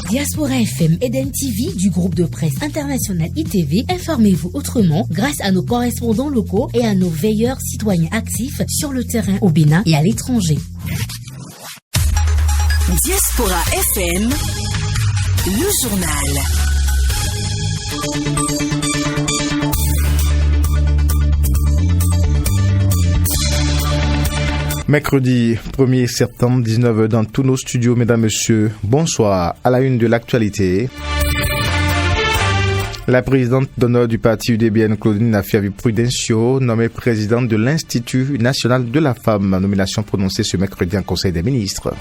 Diaspora FM Eden TV du groupe de presse international ITV, informez-vous autrement grâce à nos correspondants locaux et à nos veilleurs citoyens actifs sur le terrain au Bénin et à l'étranger. Diaspora FM, le journal. Mercredi 1er septembre, 19h dans tous nos studios. Mesdames, Messieurs, bonsoir. À la une de l'actualité, la présidente d'honneur du parti UDBN, Claudine Nafiavi-Prudencio, nommée présidente de l'Institut national de la femme. Nomination prononcée ce mercredi en Conseil des ministres.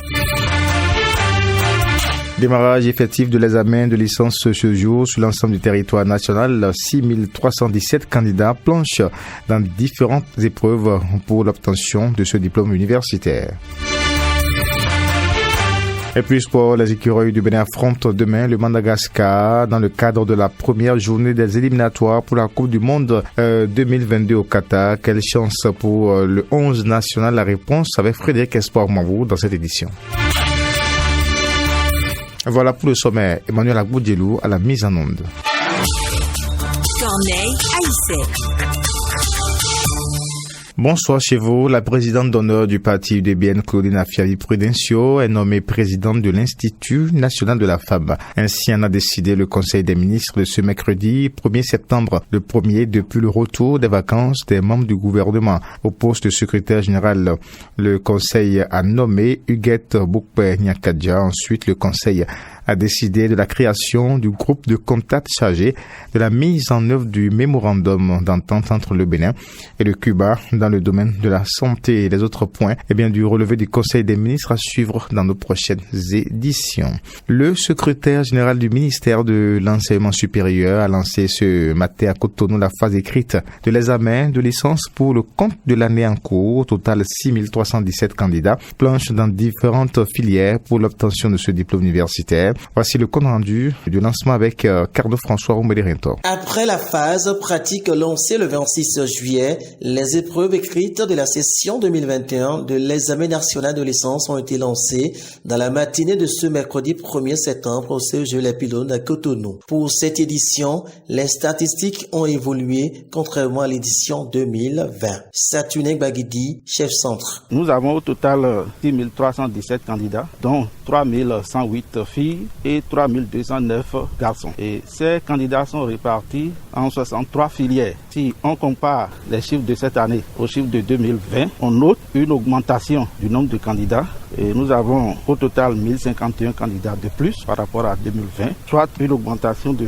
Démarrage effectif de l'examen de licence ce jour sur l'ensemble du territoire national. 6317 candidats planchent dans différentes épreuves pour l'obtention de ce diplôme universitaire. Et puis sport, les écureuils du Bénin affrontent demain le Madagascar dans le cadre de la première journée des éliminatoires pour la Coupe du Monde 2022 au Qatar. Quelle chance pour le 11 national? La réponse avec Frédéric Espoir-Mambou dans cette édition. Voilà pour le sommet. Emmanuel Agboudielou à la mise en onde. Corneille Aïssé. Bonsoir chez vous. La présidente d'honneur du parti UDBN, Claudine Nafiavi-Prudencio, est nommée présidente de l'Institut national de la femme. Ainsi en a décidé le Conseil des ministres de ce mercredi 1er septembre, le premier depuis le retour des vacances des membres du gouvernement. Au poste de secrétaire général, le Conseil a nommé Huguette Boukpe-Nyakadja. Ensuite, le Conseil a décidé de la création du groupe de contact chargé de la mise en œuvre du mémorandum d'entente entre le Bénin et le Cuba dans le domaine de la santé. Et les autres points, du relevé du Conseil des ministres à suivre dans nos prochaines éditions. Le secrétaire général du ministère de l'Enseignement supérieur a lancé ce matin à Cotonou la phase écrite de l'examen de licence pour le compte de l'année en cours. Au total, 6317 candidats planchent dans différentes filières pour l'obtention de ce diplôme universitaire. Voici le compte rendu du lancement avec Cardo François Roumeli-Rintor. Après la phase pratique lancée le 26 juillet, les épreuves écrites de la session 2021 de l'examen national de licence ont été lancées dans la matinée de ce mercredi 1er septembre au CEG Les Pylônes à Cotonou. Pour cette édition, les statistiques ont évolué contrairement à l'édition 2020. Saturnin Baguidi, chef centre. Nous avons au total 6317 candidats, dont 3108 filles et 3209 garçons. Et ces candidats sont répartis en 63 filières. Si on compare les chiffres de cette année aux chiffres de 2020, on note une augmentation du nombre de candidats. Et nous avons au total 1051 candidats de plus par rapport à 2020, soit une augmentation de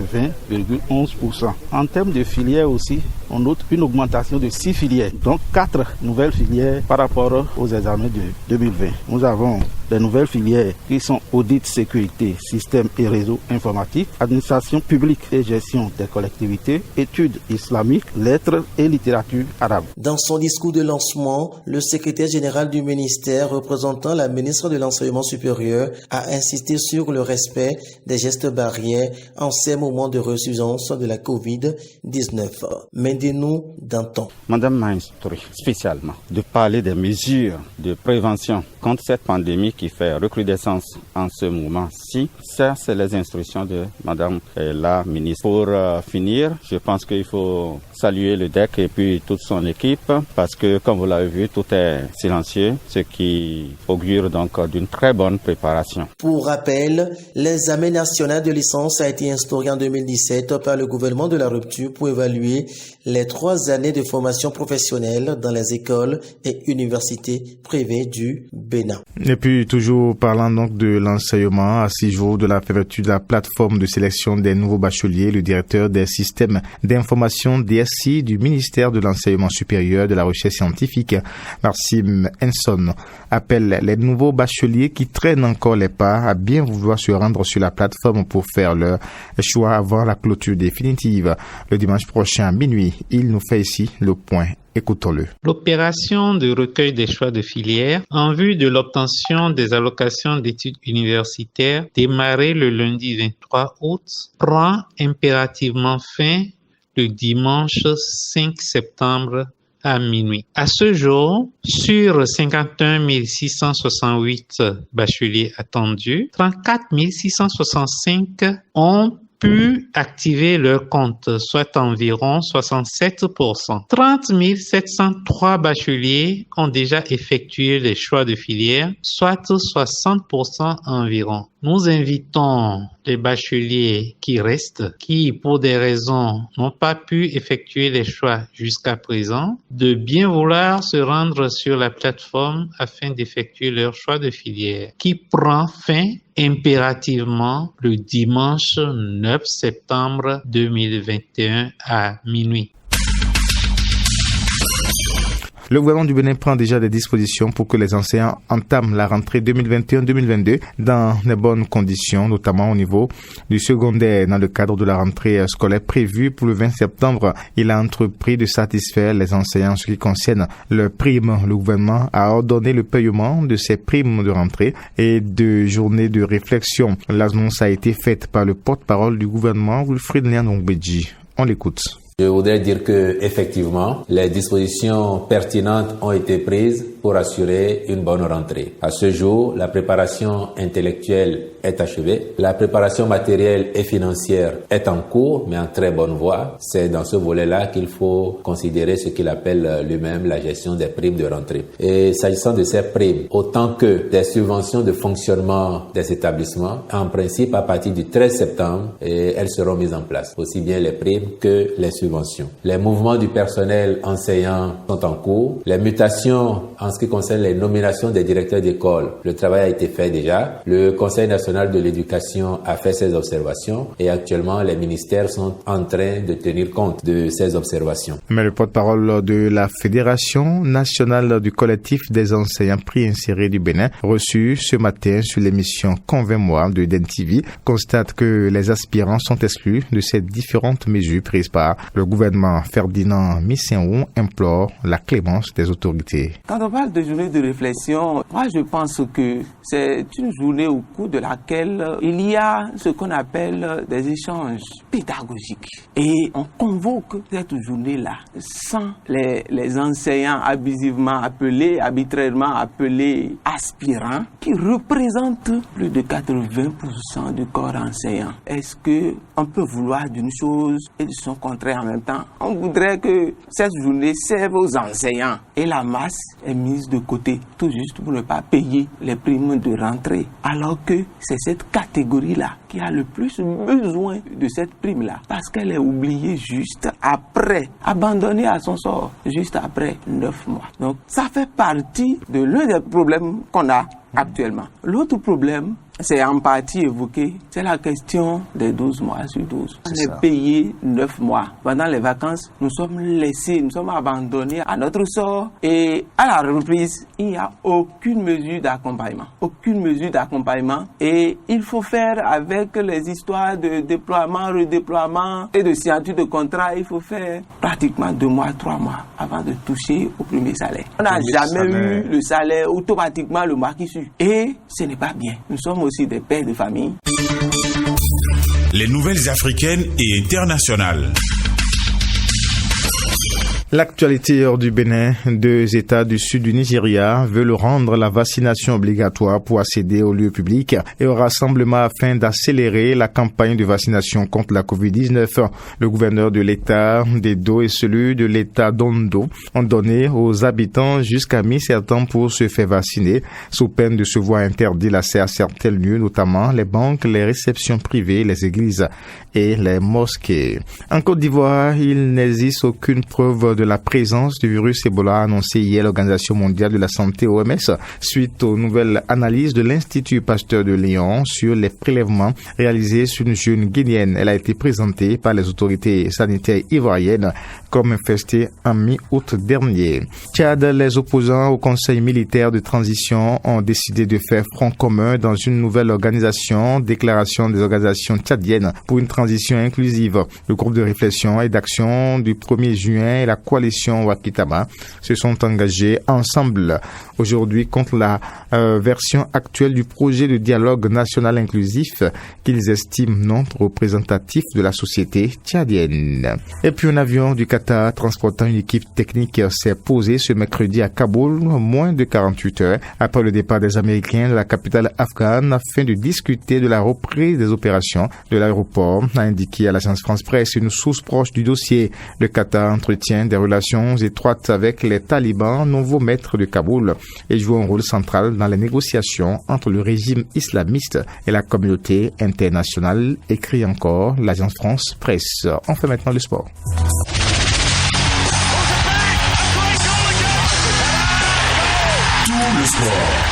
20,11%. En termes de filières aussi, on note une augmentation de 6 filières, donc 4 nouvelles filières par rapport aux examens de 2020. Nous avons des nouvelles filières qui sont audit, sécurité, système et réseau informatique, administration publique et gestion des collectivités, études islamiques, lettres et littérature arabe. Dans son discours de lancement, le secrétaire général du ministère représentant la ministre de l'Enseignement supérieur a insisté sur le respect des gestes barrières en ces moments de résurgence de la COVID-19. Mendez-nous Danton. Madame m'a instruit spécialement de parler des mesures de prévention contre cette pandémie qui fait recrudescence en ce moment-ci. Ça, c'est les instructions de Madame la ministre. Pour finir, je pense qu'il faut saluer le DEC et puis toute son équipe parce que, comme vous l'avez vu, tout est silencieux, ce qui augure donc d'une très bonne préparation. Pour rappel, l'examen national de licence a été instauré en 2017 par le gouvernement de la rupture pour évaluer les 3 années de formation professionnelle dans les écoles et universités privées du Bénin. Et puis, toujours parlant donc de l'enseignement, à 6 jours de la fermeture de la plateforme de sélection des nouveaux bacheliers, le directeur des systèmes d'information DSI du ministère de l'Enseignement supérieur de la recherche scientifique, Marcim Henson, appelle les nouveaux bacheliers qui traînent encore les pas à bien vouloir se rendre sur la plateforme pour faire leur choix avant la clôture définitive. Le dimanche prochain à minuit, il nous fait ici le point. Écoutons-le. L'opération de recueil des choix de filière en vue de l'obtention des allocations d'études universitaires démarrée le lundi 23 août prend impérativement fin le dimanche 5 septembre à minuit. À ce jour, sur 51 668 bacheliers attendus, 34 665 ont pu activer leur compte, soit environ 67%. 30 703 bacheliers ont déjà effectué les choix de filière, soit 60% environ. Nous invitons les bacheliers qui restent, qui pour des raisons n'ont pas pu effectuer les choix jusqu'à présent, de bien vouloir se rendre sur la plateforme afin d'effectuer leur choix de filière, qui prend fin impérativement le dimanche 9 septembre 2021 à minuit. Le gouvernement du Bénin prend déjà des dispositions pour que les enseignants entament la rentrée 2021-2022 dans de bonnes conditions, notamment au niveau du secondaire. Dans le cadre de la rentrée scolaire prévue pour le 20 septembre, il a entrepris de satisfaire les enseignants en ce qui concerne le prime. Le gouvernement a ordonné le paiement de ces primes de rentrée et de journées de réflexion. L'annonce a été faite par le porte-parole du gouvernement, Wilfried Niandongbedji. On l'écoute. Je voudrais dire que, effectivement, les dispositions pertinentes ont été prises pour assurer une bonne rentrée. À ce jour, la préparation intellectuelle est achevée. La préparation matérielle et financière est en cours, mais en très bonne voie. C'est dans ce volet-là qu'il faut considérer ce qu'il appelle lui-même la gestion des primes de rentrée. Et s'agissant de ces primes, autant que des subventions de fonctionnement des établissements, en principe, à partir du 13 septembre, elles seront mises en place. Aussi bien les primes que les subventions. Les mouvements du personnel enseignant sont en cours. Les mutations en ce qui concerne les nominations des directeurs d'école, le travail a été fait déjà. Le Conseil national de l'éducation a fait ses observations et actuellement les ministères sont en train de tenir compte de ces observations. Mais le porte-parole de la Fédération nationale du collectif des enseignants pré-insérés du Bénin, reçu ce matin sur l'émission Convainc-moi de DenTV, constate que les aspirants sont exclus de ces différentes mesures prises par le gouvernement. Ferdinand Misséon implore la clémence des autorités. Quand on parle de journée de réflexion, moi je pense que c'est une journée au cours de laquelle il y a ce qu'on appelle des échanges pédagogiques. Et on convoque cette journée-là sans les enseignants abusivement appelés, arbitrairement appelés aspirants, qui représentent plus de 80% du corps enseignant. Est-ce qu'on peut vouloir d'une chose et de son contraire en même temps? On voudrait que cette journée serve aux enseignants et la masse est mise de côté, tout juste pour ne pas payer les primes de rentrée. Alors que c'est cette catégorie-là qui a le plus besoin de cette prime-là, parce qu'elle est oubliée juste après, abandonnée à son sort, juste après 9 mois. Donc ça fait partie de l'un des problèmes qu'on a actuellement. L'autre problème, c'est en partie évoqué, c'est la question des 12 mois sur 12. On est payé 9 mois. Pendant les vacances, nous sommes laissés, nous sommes abandonnés à notre sort. Et à la reprise, il n'y a aucune mesure d'accompagnement. Aucune mesure d'accompagnement. Et il faut faire avec les histoires de déploiement, redéploiement et de signature de contrat. Il faut faire pratiquement 2 mois, 3 mois avant de toucher au premier salaire. On n'a jamais eu le salaire automatiquement le mois qui suit. Et ce n'est pas bien. Nous sommes aussi des pères de famille. Les nouvelles africaines et internationales. L'actualité hors du Bénin, 2 États du sud du Nigeria veulent rendre la vaccination obligatoire pour accéder aux lieux publics et au rassemblement afin d'accélérer la campagne de vaccination contre la COVID-19. Le gouverneur de l'État d'Edo et celui de l'État d'Ondo ont donné aux habitants jusqu'à mi-septembre pour se faire vacciner, sous peine de se voir interdit l'accès à certains lieux, notamment les banques, les réceptions privées, les églises et les mosquées. En Côte d'Ivoire, il n'existe aucune preuve de la présence du virus Ebola annoncé hier l'Organisation mondiale de la santé OMS suite aux nouvelles analyses de l'Institut Pasteur de Lyon sur les prélèvements réalisés sur une jeune guinéenne. Elle a été présentée par les autorités sanitaires ivoiriennes comme infestée en mi-août dernier. Tchad, les opposants au Conseil militaire de transition ont décidé de faire front commun dans une nouvelle organisation, déclaration des organisations tchadiennes pour une transition inclusive. Le groupe de réflexion et d'action du 1er juin et la coalition Wakitama se sont engagés ensemble aujourd'hui contre la version actuelle du projet de dialogue national inclusif qu'ils estiment non représentatif de la société tchadienne. Et puis un avion du Qatar transportant une équipe technique s'est posé ce mercredi à Kaboul, moins de 48 heures après le départ des Américains de la capitale afghane afin de discuter de la reprise des opérations de l'aéroport, a indiqué à l'agence France Presse une source proche du dossier. Le Qatar entretient des relations étroites avec les talibans, nouveaux maîtres de Kaboul, et joue un rôle central dans les négociations entre le régime islamiste et la communauté internationale, écrit encore l'agence France Presse. On fait maintenant le sport. Tout le sport.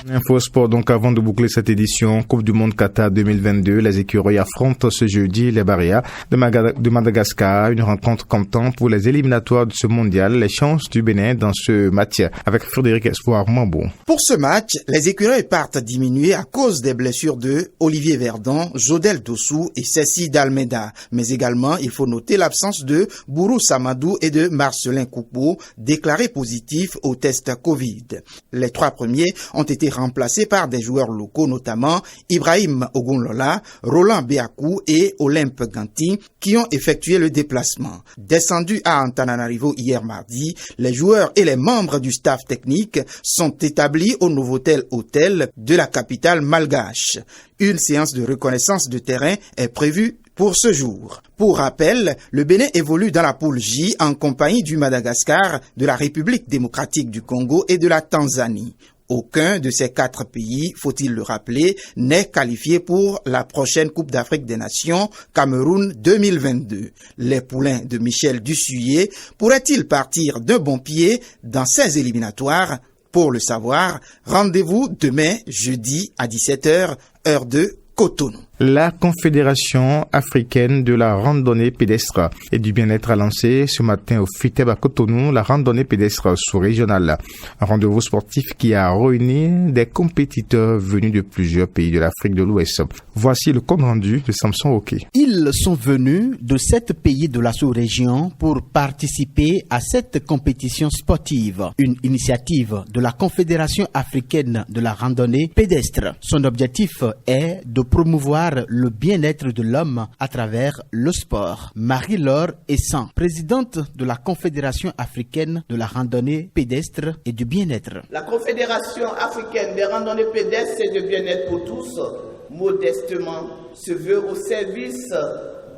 Info Sport, donc avant de boucler cette édition, Coupe du Monde Qatar 2022, les écureuils affrontent ce jeudi les Barrières de Madagascar, une rencontre comptant pour les éliminatoires de ce mondial, les chances du Bénin dans ce match avec Frédéric Espoir Mambo. Pour ce match, les écureuils partent diminuer à cause des blessures de Olivier Verdon, Jodel Dossou et Cécile d'Almeida. Mais également, il faut noter l'absence de Bourou Samadou et de Marcelin Coupeau, déclarés positifs au test Covid. Les trois premiers ont été remplacés par des joueurs locaux, notamment Ibrahim Ogunlola, Roland Beakou et Olympe Ganti, qui ont effectué le déplacement. Descendus à Antananarivo hier mardi, les joueurs et les membres du staff technique sont établis au Novotel Hôtel de la capitale malgache. Une séance de reconnaissance de terrain est prévue pour ce jour. Pour rappel, le Bénin évolue dans la poule J en compagnie du Madagascar, de la République démocratique du Congo et de la Tanzanie. Aucun de ces quatre pays, faut-il le rappeler, n'est qualifié pour la prochaine Coupe d'Afrique des Nations Cameroun 2022. Les poulains de Michel Dussuyer pourraient-ils partir d'un bon pied dans ces éliminatoires? Pour le savoir, rendez-vous demain, jeudi à 17h, heure de Cotonou. La Confédération africaine de la randonnée pédestre et du bien-être a lancé ce matin au FITEB à Cotonou la randonnée pédestre sous-régionale. Un rendez-vous sportif qui a réuni des compétiteurs venus de plusieurs pays de l'Afrique de l'Ouest. Voici le compte rendu de Samson Hockey. Ils sont venus de 7 pays de la sous-région pour participer à cette compétition sportive, une initiative de la Confédération africaine de la randonnée pédestre. Son objectif est de promouvoir le bien-être de l'homme à travers le sport. Marie-Laure Essan, présidente de la Confédération africaine de la randonnée pédestre et du bien-être. La Confédération africaine des randonnées pédestres et du bien-être pour tous, modestement, se veut au service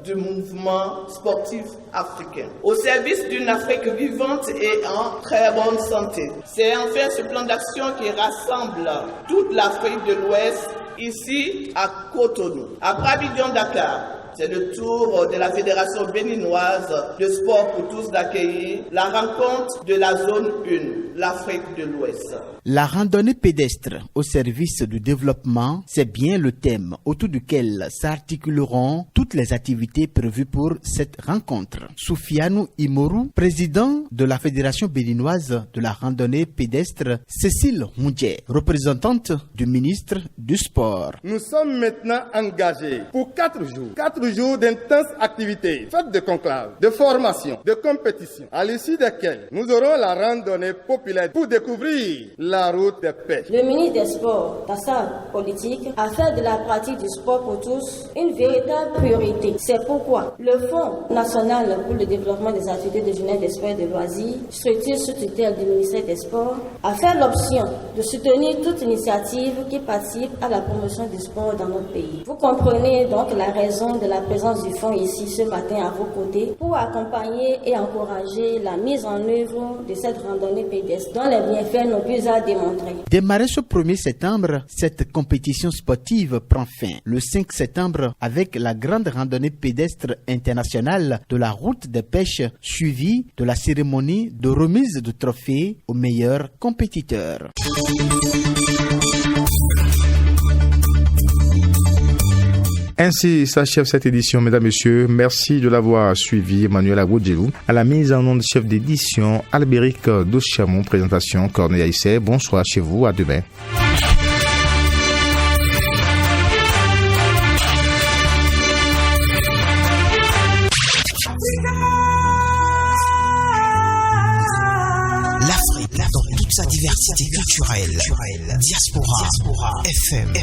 du mouvement sportif africain, au service d'une Afrique vivante et en très bonne santé. C'est enfin ce plan d'action qui rassemble toute l'Afrique de l'Ouest ici à Cotonou. Après Abidjan-Dakar, c'est le tour de la Fédération béninoise de sport pour tous d'accueillir la rencontre de la zone 1, l'Afrique de l'Ouest. La randonnée pédestre au service du développement, c'est bien le thème autour duquel s'articuleront toutes les activités prévues pour cette rencontre. Soufianou Imoru, président de la Fédération béninoise de la randonnée pédestre, Cécile Moudjé, représentante du ministre du Sport. Nous sommes maintenant engagés pour 4 jours. 4 jours d'intenses activités, faites de conclaves, de formation, de compétition, à l'issue desquelles nous aurons la randonnée populaire pour découvrir la route des pêches. Le ministre des Sports, dans sa politique, a fait de la pratique du sport pour tous une véritable priorité. C'est pourquoi le Fonds national pour le développement des activités de jeunesse, des sports et de loisirs, structure sous tutelle du ministère des Sports, a fait l'option de soutenir toute initiative qui participe à la promotion du sport dans notre pays. Vous comprenez donc la raison de la présence du fonds ici ce matin à vos côtés pour accompagner et encourager la mise en œuvre de cette randonnée pédestre dont les bienfaits n'ont plus à démontrer. Démarré ce 1er septembre, cette compétition sportive prend fin le 5 septembre avec la grande randonnée pédestre internationale de la route des pêches suivie de la cérémonie de remise de trophées aux meilleurs compétiteurs. Ainsi s'achève cette édition, mesdames, messieurs. Merci de l'avoir suivi. Emmanuel Agoudjelou. À la mise en onde, chef d'édition, Albéric Douchamon. Présentation, Corneille Aïssé. Bonsoir chez vous. À demain. diversité culturelle. Diaspora FM.